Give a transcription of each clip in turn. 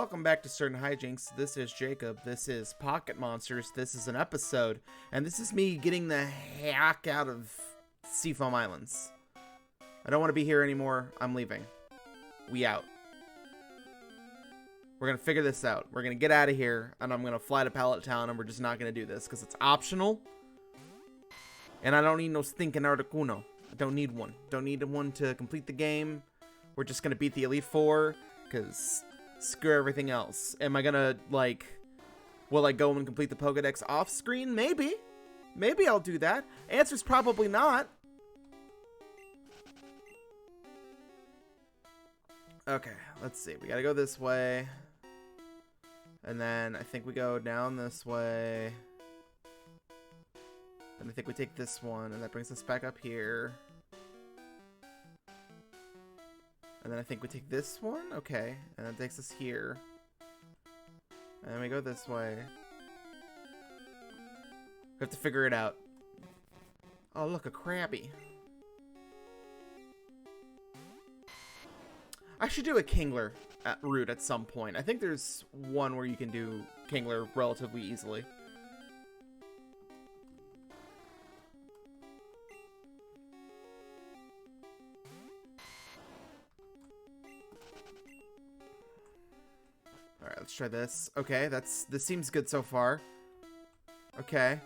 welcome back to Certain Hijinks. This is Jacob. This is Pocket Monsters. This is an episode, and this is me getting the heck out of Seafoam Islands. I don't want to be here anymore. I'm leaving. We out. We're going to figure this out. We're going to get out of here, and I'm going to fly to Pallet Town, and we're just not going to do this, because it's optional. And I don't need no stinking Articuno. I don't need one. Don't need one to complete the game. We're just going to beat the Elite Four, because screw everything else. Am I going to, will I go and complete the Pokedex off screen? Maybe. Maybe I'll do that. Answer's probably not. Okay, let's see. We got to go this way. And then I think we go down this way. And I think we take this one, and that brings us back up here. And then I think we take this one. Okay, and that takes us here. And then we go this way. We have to figure it out. Oh, look, a Krabby. I should do a Kingler route at some point. I think there's one where you can do Kingler relatively easily. Alright, let's try this. Okay, this seems good so far. Okay.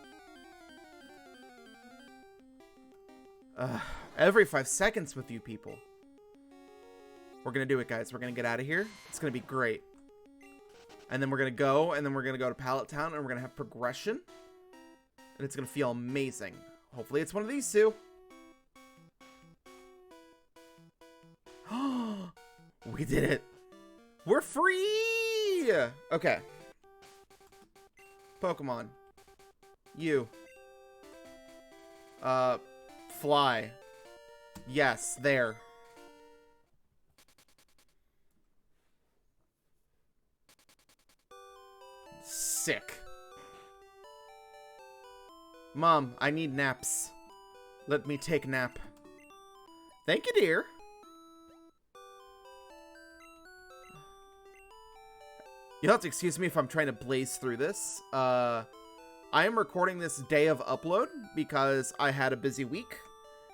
Every 5 seconds with you people. We're gonna do it, guys. We're gonna get out of here. It's gonna be great. And then we're gonna go, and then we're gonna go to Pallet Town, and we're gonna have progression. And it's gonna feel amazing. Hopefully it's one of these two. We did it. We're free! Okay. Pokemon. You. Fly. Yes, there. Sick. Mom, I need naps. Let me take nap. Thank you, dear. You'll have to excuse me if I'm trying to blaze through this. I am recording this day of upload because I had a busy week.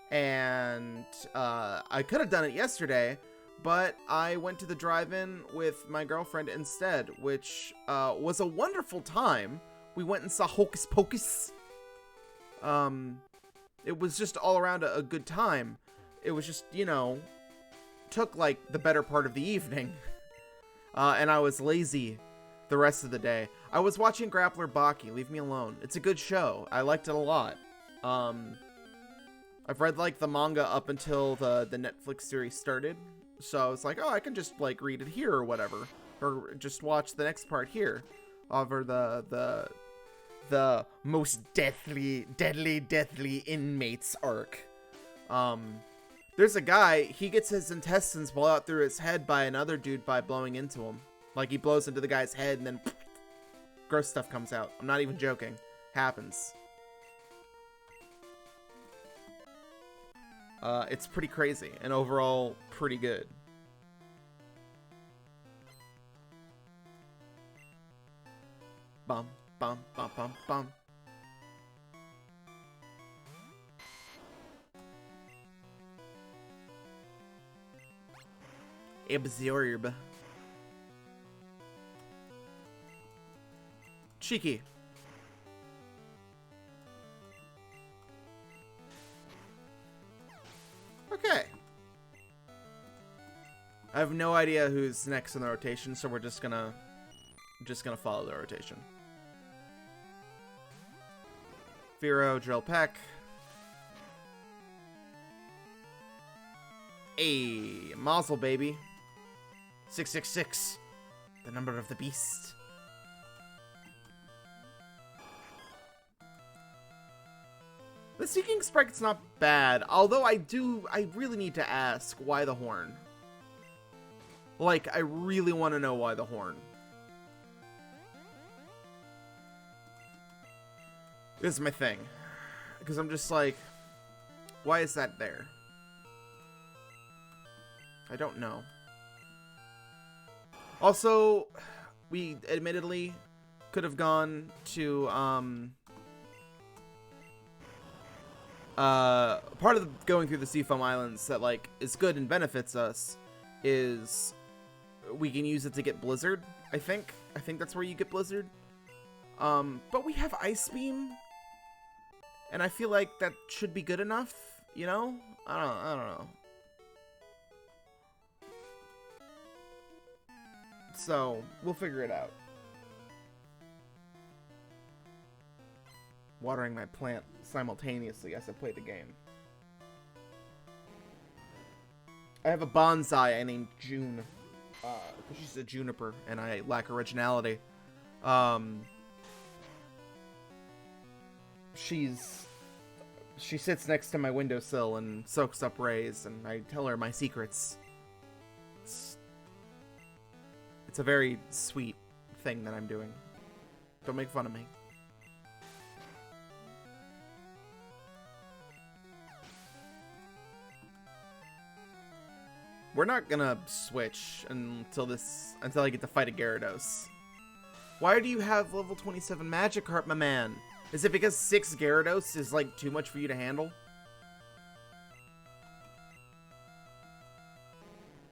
And I could have done it yesterday, but I went to the drive-in with my girlfriend instead, which was a wonderful time. We went and saw Hocus Pocus. It was just all around a good time. It was just, you know, took like the better part of the evening. And I was lazy the rest of the day. I was watching Grappler Baki. Leave me alone. It's a good show. I liked it a lot. I've read like the manga up until the Netflix series started. So I was like, oh, I can just like read it here or whatever, or just watch the next part here, over the most deadly inmates arc. There's a guy, he gets his intestines blown out through his head by another dude by blowing into him. Like he blows into the guy's head and then gross stuff comes out. I'm not even joking. Happens. It's pretty crazy, and overall, pretty good. Bum, bum, bum, bum, bum. Absorb. Cheeky. Okay. I have no idea who's next in the rotation, so we're just gonna follow the rotation. Firo, Drill Peck. Hey, Mazel, baby. 666. The number of the beast. The Seeking Sprite's not bad, although I really need to ask why the horn. Like, I really want to know why the horn. This is my thing. Because I'm just like, why is that there? I don't know. Also, We admittedly could have gone to, part of going through the Seafoam Islands that, like, is good and benefits us is we can use it to get Blizzard, I think. I think that's where you get Blizzard. But we have Ice Beam, and I feel like that should be good enough, you know? I don't know. So, we'll figure it out. Watering my plant simultaneously as I play the game. I have a bonsai I named June, because she's a juniper, and I lack originality. She sits next to my windowsill and soaks up rays, and I tell her my secrets. It's a very sweet thing that I'm doing. Don't make fun of me. We're not gonna switch until I get to fight a Gyarados. Why do you have level 27 Magikarp, my man? Is it because 6 Gyarados is like too much for you to handle?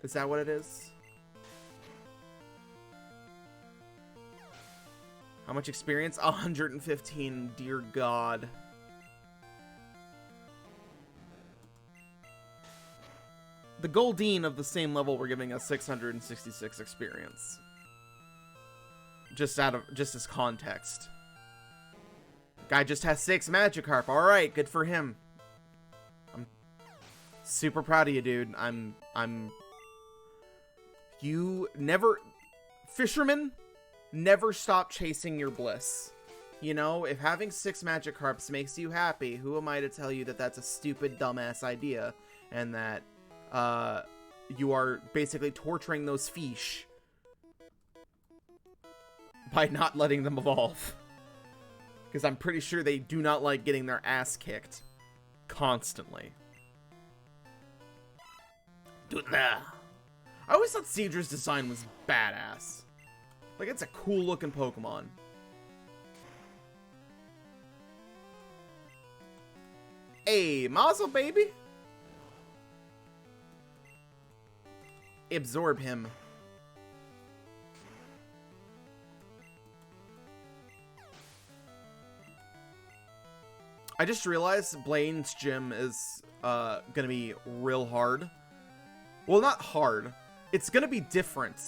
Is that what it is? How much experience? 115, dear God. The Goldeen of the same level were giving us 666 experience. Just as context. Guy just has 6 Magikarp. Alright, good for him. I'm super proud of you, dude. You never... Fisherman, never stop chasing your bliss. You know, if having 6 Magikarps makes you happy, who am I to tell you that that's a stupid, dumbass idea, and that you are basically torturing those fish by not letting them evolve. Because I'm pretty sure they do not like getting their ass kicked constantly. Dude, nah. I always thought Seadra's design was badass. Like, it's a cool looking Pokemon. Hey, Mazel, baby. Absorb him. I just realized Blaine's gym is gonna be real hard. Well, not hard. It's gonna be different.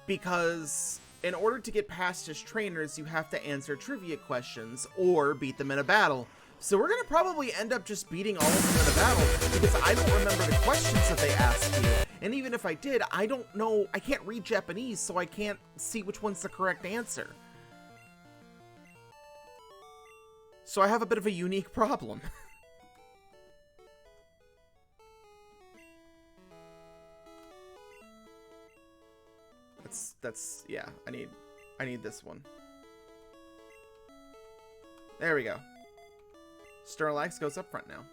Because in order to get past his trainers, you have to answer trivia questions or beat them in a battle. So we're gonna probably end up just beating all of them in a battle because I don't remember the questions that they asked you. And even if I did, I don't know, I can't read Japanese, so I can't see which one's the correct answer. So I have a bit of a unique problem. Yeah, I need this one. There we go. Snorlax goes up front now.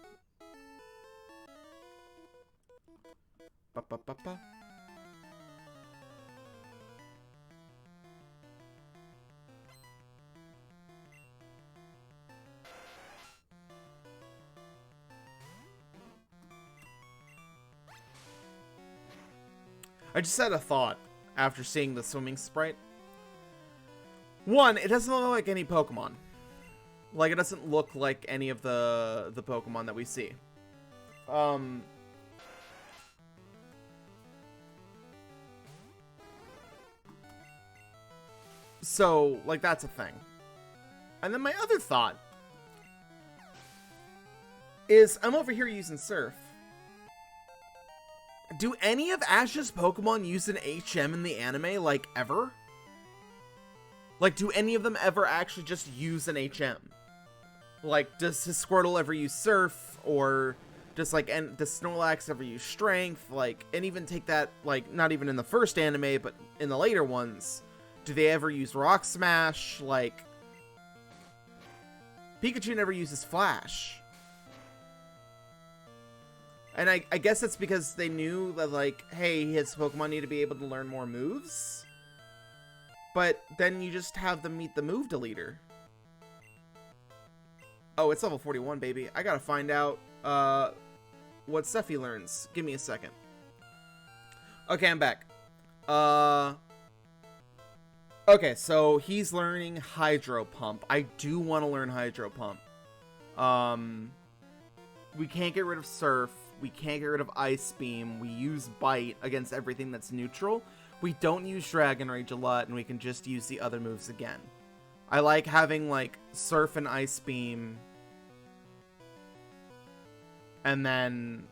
Ba-ba-ba-ba. I just had a thought after seeing the swimming sprite. One, it doesn't look like any Pokemon. Like, it doesn't look like any of the Pokemon that we see. So, like, that's a thing. And then my other thought is, I'm over here using Surf. Do any of Ash's Pokemon use an HM in the anime, like, ever? Like, do any of them ever actually just use an HM? Like, does his Squirtle ever use Surf? Or does, like, does Snorlax ever use Strength? Like, and even take that, like, not even in the first anime, but in the later ones, do they ever use Rock Smash? Like, Pikachu never uses Flash. And I guess it's because they knew that, like, hey, his Pokemon need to be able to learn more moves. But then you just have them meet the move deleter. Oh, it's level 41, baby. I gotta find out what stuff he learns. Give me a second. Okay, I'm back. Okay, so he's learning Hydro Pump. I do want to learn Hydro Pump. We can't get rid of Surf. We can't get rid of Ice Beam. We use Bite against everything that's neutral. We don't use Dragon Rage a lot, and we can just use the other moves again. I like having, like, Surf and Ice Beam. And then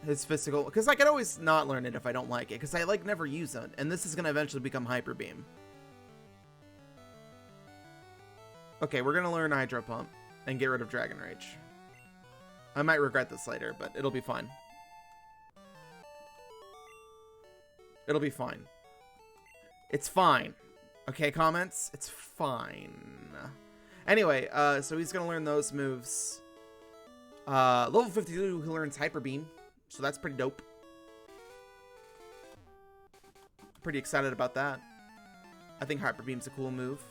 his physical... Because I could always not learn it if I don't like it. Because I, like, never use it. And this is going to eventually become Hyper Beam. Okay, we're going to learn Hydro Pump. And get rid of Dragon Rage. I might regret this later, but it'll be fine. It'll be fine. It's fine. Okay, comments? It's fine. Anyway, so he's going to learn those moves. Level 52, he learns Hyper Beam. So that's pretty dope. Pretty excited about that. I think Hyper Beam's a cool move.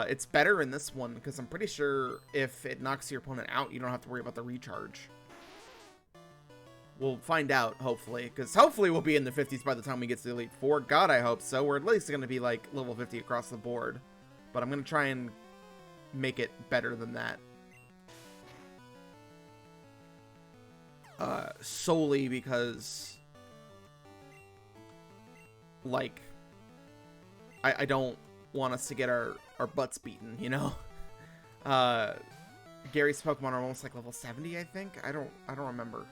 It's better in this one because I'm pretty sure if it knocks your opponent out, you don't have to worry about the recharge. We'll find out, hopefully, because hopefully we'll be in the 50s by the time we get to the Elite Four. God, I hope so. We're at least going to be like level 50 across the board, but I'm going to try and make it better than that. Solely because, like, I don't want us to get our butts beaten, you know? Gary's Pokemon are almost like level 70, I think. I don't remember.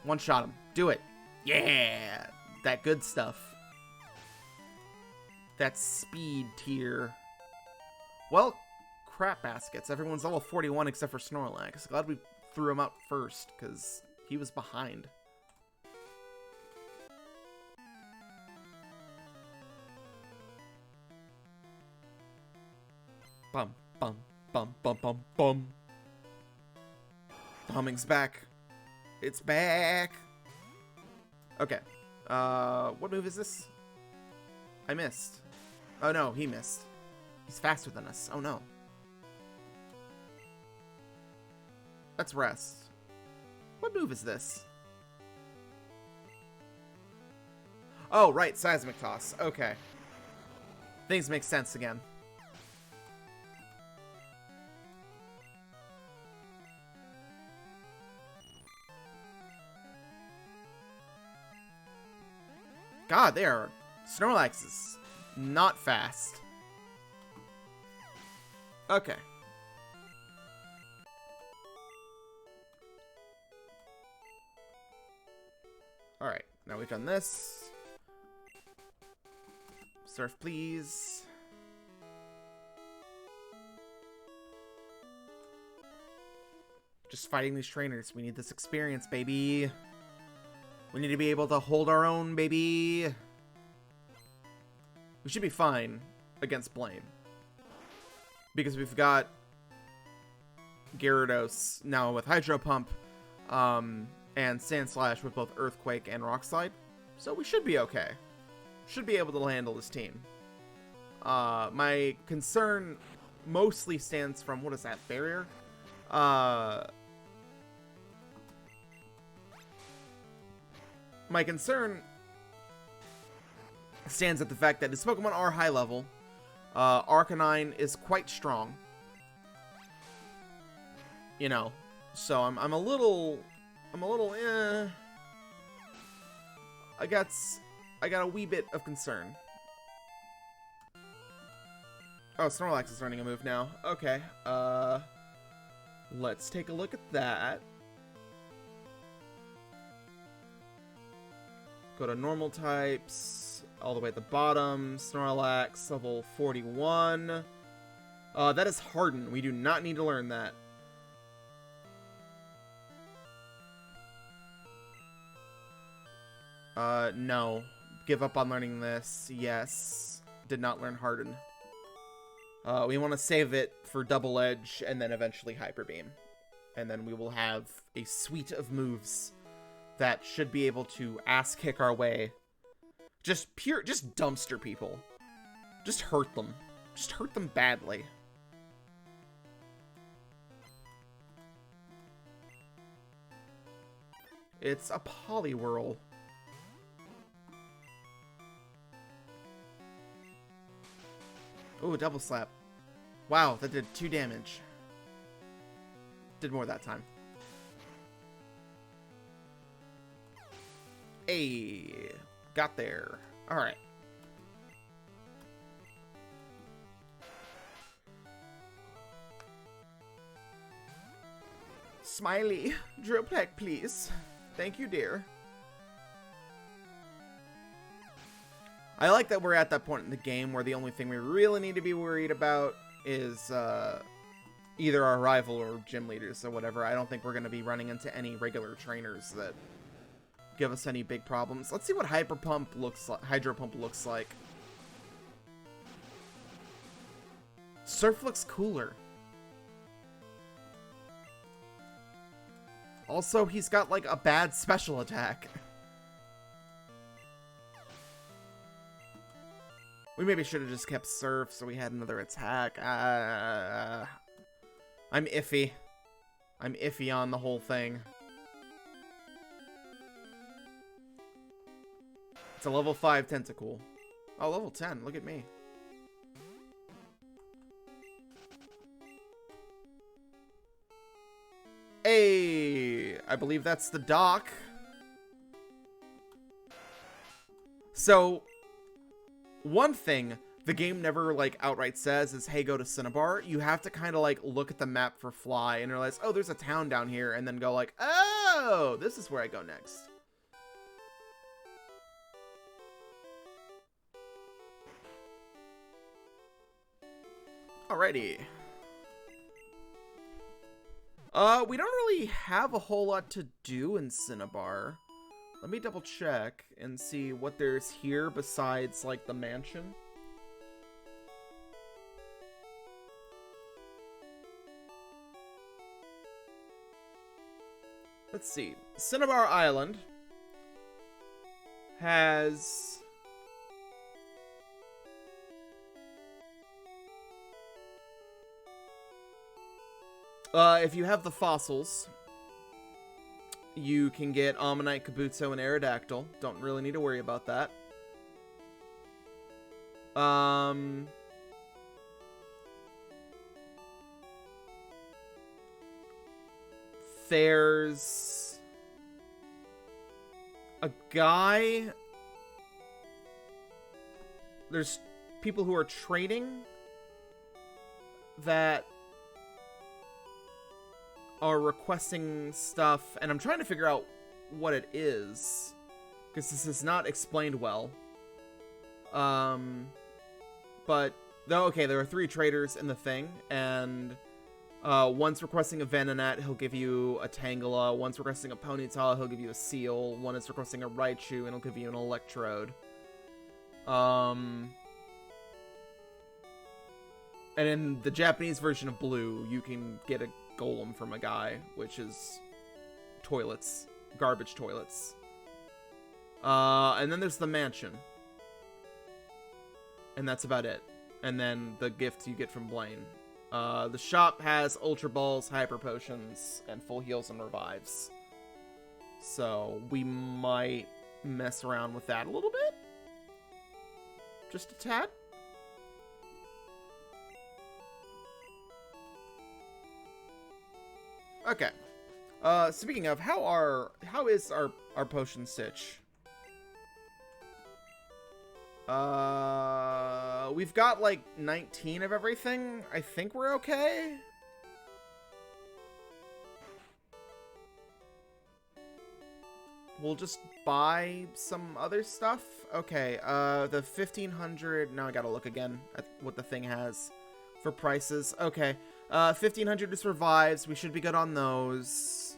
One shot him. Do it. Yeah, that good stuff. That's speed tier. Well, crap baskets. Everyone's level 41 except for Snorlax. Glad we threw him out first because he was behind. Bum, bum, bum, bum, bum, bum. The humming's back. It's back. Okay. What move is this? I missed. Oh no, he missed. He's faster than us. Oh no. Let's rest. What move is this? Oh, right, Seismic Toss. Okay. Things make sense again. God, they are... Snorlax is not fast. Okay. Alright, now we've done this. Surf, please. Just fighting these trainers. We need this experience, baby. We need to be able to hold our own, baby. We should be fine against Blaine. Because we've got Gyarados now with Hydro Pump, and Sand Slash with both Earthquake and Rock Slide. So we should be okay. Should be able to handle this team. My concern mostly stands from, what is that, barrier? My concern stands at the fact that his Pokemon are high level. Arcanine is quite strong. You know, so I'm a little I got a wee bit of concern. Oh, Snorlax is learning a move now. Okay. Let's take a look at that. Go to normal types, all the way at the bottom. Snorlax, level 41. That is Harden. We do not need to learn that. No. Give up on learning this. Yes. Did not learn Harden. We want to save it for Double Edge and then eventually Hyper Beam. And then we will have a suite of moves that should be able to ass kick our way. Just dumpster people. Just hurt them. Just hurt them badly. It's a Poliwhirl. Ooh, double slap. Wow, that did 2 damage. Did more that time. Hey, got there. All right. Smiley, drill pack, please. Thank you, dear. I like that we're at that point in the game where the only thing we really need to be worried about is either our rival or gym leaders or whatever. I don't think we're going to be running into any regular trainers that give us any big problems. Let's see what Hydro Pump looks like. Surf looks cooler. Also, he's got like a bad special attack. We maybe should have just kept Surf so we had another attack. I'm iffy. I'm iffy on the whole thing. It's a level 5 Tentacool. Oh, level 10. Look at me. Hey, I believe that's the dock. So, one thing the game never, like, outright says is, hey, go to Cinnabar. You have to kind of, like, look at the map for Fly and realize, oh, there's a town down here, and then go, like, oh, this is where I go next. Alrighty. We don't really have a whole lot to do in Cinnabar. Let me double check and see what there's here besides, like, the mansion. Let's see. Cinnabar Island has... if you have the fossils, you can get Ammonite, Kabuto, and Aerodactyl. Don't really need to worry about that. There's a guy. There's people who are trading that are requesting stuff, and I'm trying to figure out what it is, because this is not explained well. But though, okay, there are 3 traders in the thing, and one's requesting a Venonat, he'll give you a Tangela. One's requesting a Ponyta, he'll give you a Seal. One is requesting a Raichu, and he'll give you an Electrode. And in the Japanese version of Blue, you can get a Golem from a guy, which is toilets, garbage toilets. And then there's the mansion, and that's about it. And then the gifts you get from Blaine. The shop has Ultra Balls, Hyper Potions, and Full Heals and Revives. So we might mess around with that a little bit, just a tad. Okay. Speaking of, how is our potion sitch? We've got like 19 of everything. I think we're okay. We'll just buy some other stuff. Okay, the 1500, now I gotta look again at what the thing has for prices. Okay. 1500 is revives. We should be good on those.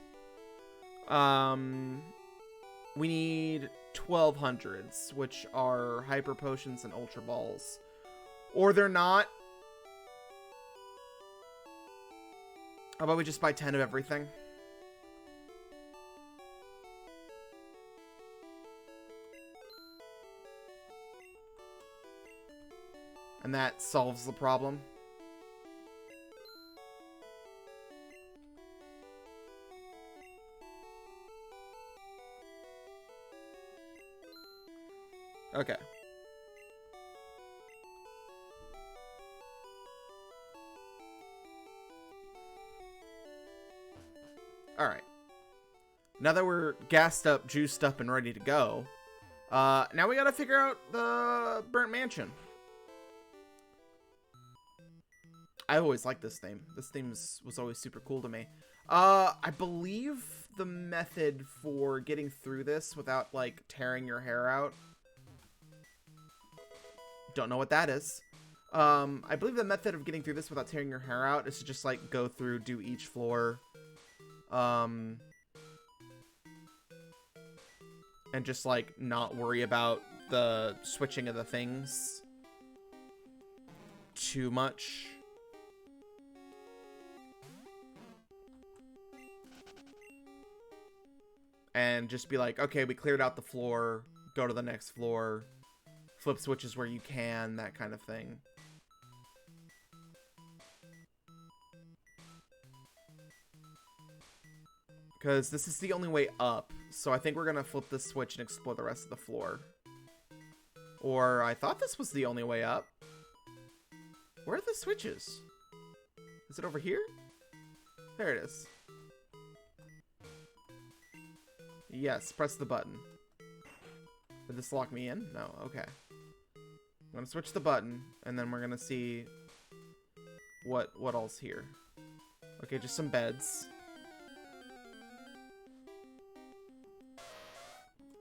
We need 1200s, which are Hyper Potions and Ultra Balls. Or they're not. How about we just buy 10 of everything? And that solves the problem. Okay. Alright. Now that we're gassed up, juiced up, and ready to go, now we gotta figure out the Burnt Mansion. I always liked this theme. This theme was always super cool to me. I believe the method for getting through this without, like, tearing your hair out. Don't know what that is. I believe the method of getting through this without tearing your hair out is to just, like, go through, do each floor. And just, like, not worry about the switching of the things too much. And just be like, okay, we cleared out the floor, go to the next floor, flip switches where you can, that kind of thing. Because this is the only way up, so I think we're going to flip this switch and explore the rest of the floor. Or I thought this was the only way up. Where are the switches? Is it over here? There it is. Yes, press the button. Did this lock me in? No, okay. I'm gonna switch the button, and then we're gonna see what all's here. Okay, just some beds.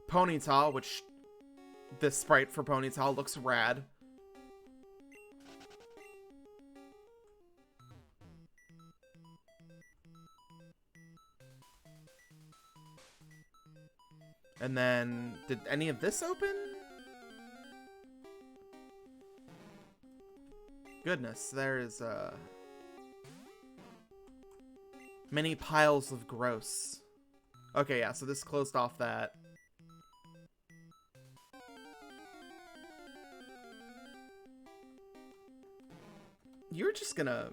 Ponyta, which this sprite for Ponyta looks rad. And then, did any of this open? Goodness, there is, many piles of gross. Okay, yeah, so this closed off that. You're just gonna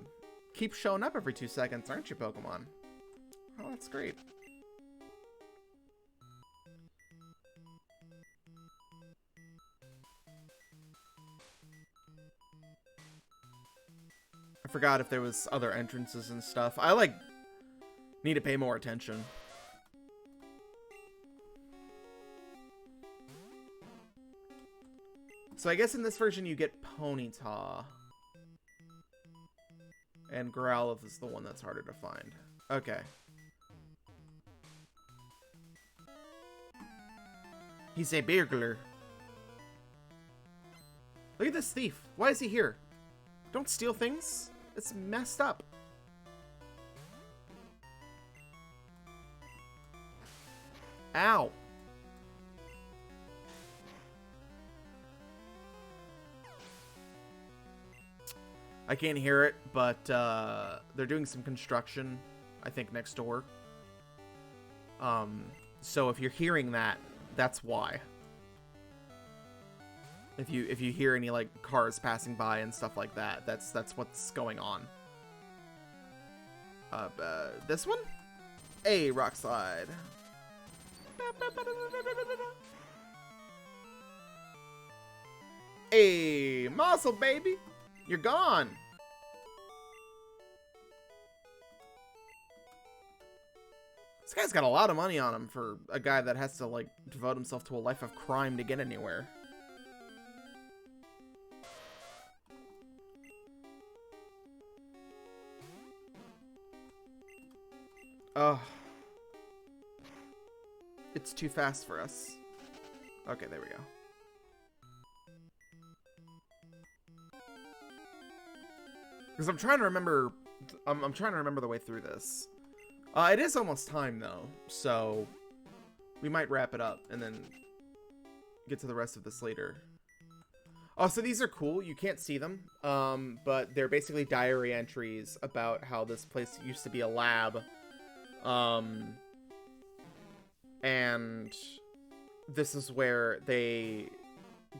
keep showing up every 2 seconds, aren't you, Pokemon? Oh, that's great. I forgot if there was other entrances and stuff. I, like, need to pay more attention. So I guess in this version you get Ponyta. And Growlithe is the one that's harder to find. Okay. He's a burglar. Look at this thief. Why is he here? Don't steal things. It's messed up. Ow. I can't hear it, but they're doing some construction, I think, next door. So if you're hearing that, that's why. If you hear any, like, cars passing by and stuff like that, that's what's going on. This one? A rock slide. Hey, muscle baby, you're gone. This guy's got a lot of money on him for a guy that has to, like, devote himself to a life of crime to get anywhere. Oh. It's too fast for us. Okay, there we go. Because I'm trying to remember... I'm trying to remember the way through this. It is almost time, though, so... we might wrap it up and then get to the rest of this later. Oh, so these are cool. You can't see them, but they're basically diary entries about how this place used to be a lab. And this is where they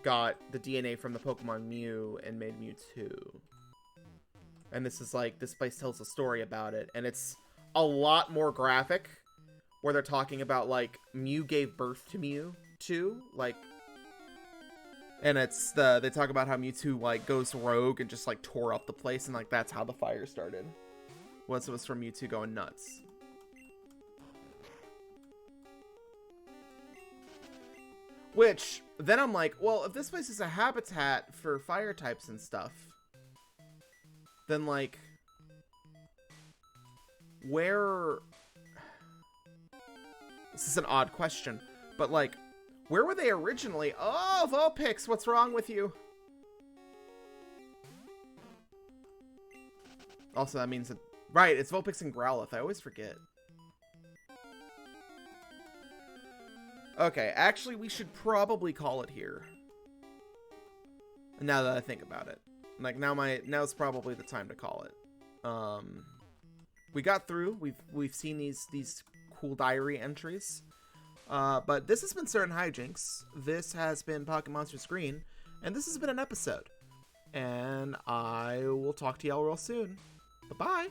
got the DNA from the Pokemon Mew and made Mewtwo. And this is like, this place tells a story about it, and it's a lot more graphic, where they're talking about, like, Mew gave birth to Mewtwo, like, and it's they talk about how Mewtwo, like, goes rogue and just, like, tore up the place, and, like, that's how the fire started. Once it was from Mewtwo going nuts. Which, then I'm like, well, if this place is a habitat for fire types and stuff, then, like, where... This is an odd question, but, like, where were they originally? Oh, Vulpix, what's wrong with you? Also, that means that... Right, it's Vulpix and Growlithe. I always forget. Okay, actually, we should probably call it here. Now that I think about it. Like, now's probably the time to call it. We got through. We've seen these cool diary entries. But this has been Certain Hijinks. This has been Pocket Monsters Green. And this has been an episode. And I will talk to y'all real soon. Bye-bye.